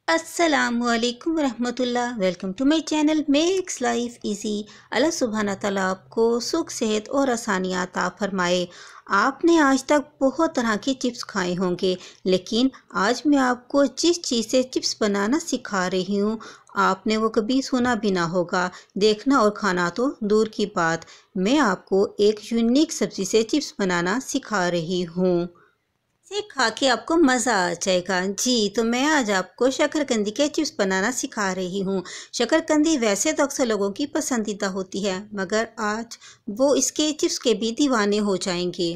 अस्सलामुअलैकुम रहमतुल्लाह। Welcome to my channel makes life easy. अल्लाह सुब्हाना ताला आपको सुख सेहत और आसानियाँ अता फरमाए। आपने आज तक बहुत तरह की चिप्स खाए होंगे, लेकिन आज मैं आपको जिस चीज़ से चिप्स बनाना सिखा रही हूँ आपने वो कभी सुना भी ना होगा। देखना और खाना तो दूर की बात, मैं आपको एक यूनिक सब्ज़ी से चिप्स बनाना सिखा रही हूँ। इसे खा के आपको मज़ा आ जाएगा। जी, तो मैं आज आपको शकरकंदी के चिप्स बनाना सिखा रही हूँ। शकरकंदी वैसे तो अक्सर लोगों की पसंदीदा होती है, मगर आज वो इसके चिप्स के भी दीवाने हो जाएंगे।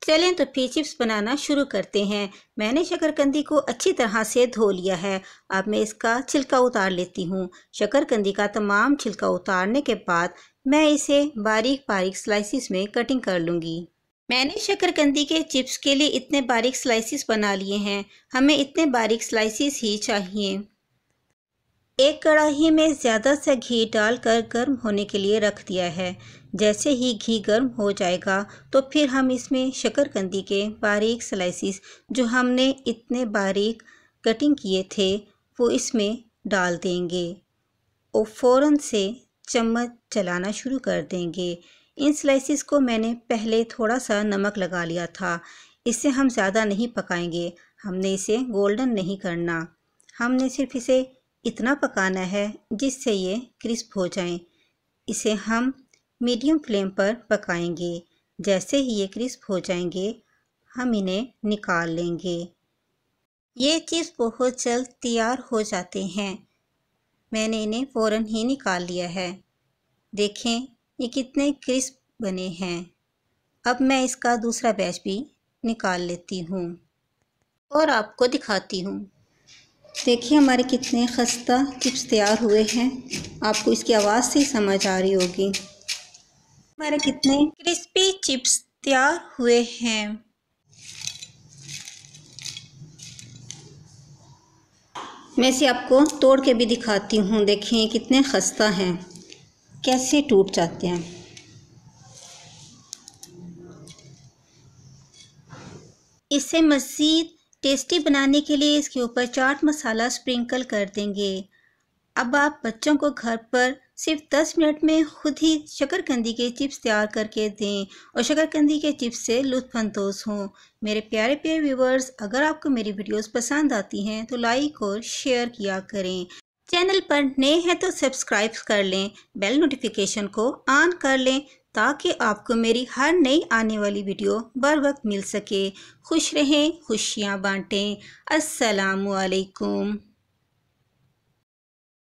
चलें तो फिर चिप्स बनाना शुरू करते हैं। मैंने शकरकंदी को अच्छी तरह से धो लिया है। अब मैं इसका छिलका उतार लेती हूँ। शकरकंदी का तमाम छिलका उतारने के बाद मैं इसे बारीक बारीक स्लाइसिस में कटिंग कर लूँगी। मैंने शकरकंदी के चिप्स के लिए इतने बारीक स्लाइसिस बना लिए हैं। हमें इतने बारीक स्लाइसिस ही चाहिए। एक कढ़ाई में ज़्यादा सा घी डालकर गर्म होने के लिए रख दिया है। जैसे ही घी गर्म हो जाएगा तो फिर हम इसमें शकरकंदी के बारीक स्लाइसिस जो हमने इतने बारीक कटिंग किए थे वो इसमें डाल देंगे और फ़ौरन से चम्मच चलाना शुरू कर देंगे। इन स्लाइसिस को मैंने पहले थोड़ा सा नमक लगा लिया था। इससे हम ज़्यादा नहीं पकाएंगे, हमने इसे गोल्डन नहीं करना। हमने सिर्फ इसे इतना पकाना है जिससे ये क्रिस्प हो जाएं। इसे हम मीडियम फ्लेम पर पकाएंगे। जैसे ही ये क्रिस्प हो जाएंगे हम इन्हें निकाल लेंगे। ये चिप्स बहुत जल्द तैयार हो जाते हैं। मैंने इन्हें फ़ौरन ही निकाल लिया है। देखें ये कितने क्रिस्प बने हैं। अब मैं इसका दूसरा बैच भी निकाल लेती हूँ और आपको दिखाती हूँ। देखिए हमारे कितने खस्ता चिप्स तैयार हुए हैं। आपको इसकी आवाज़ से ही समझ आ रही होगी हमारे कितने क्रिस्पी चिप्स तैयार हुए हैं। मैं इसे आपको तोड़ के भी दिखाती हूँ। देखें कितने खस्ता हैं, कैसे टूट जाते हैं। इसे मज़ीद टेस्टी बनाने के लिए इसके ऊपर चाट मसाला स्प्रिंकल कर देंगे। अब आप बच्चों को घर पर सिर्फ 10 मिनट में खुद ही शकरकंदी के चिप्स तैयार करके दें और शकरकंदी के चिप्स से लुत्फ़अंदोज़ हों। मेरे प्यारे प्यारे व्यूवर्स, अगर आपको मेरी वीडियोस पसंद आती हैं तो लाइक और शेयर किया करें। चैनल पर नए हैं तो सब्सक्राइब कर लें, बेल नोटिफिकेशन को ऑन कर लें ताकि आपको मेरी हर नई आने वाली वीडियो बर वक्त मिल सके। खुश रहें, खुशियाँ बांटें। अस्सलामुअलैकुम।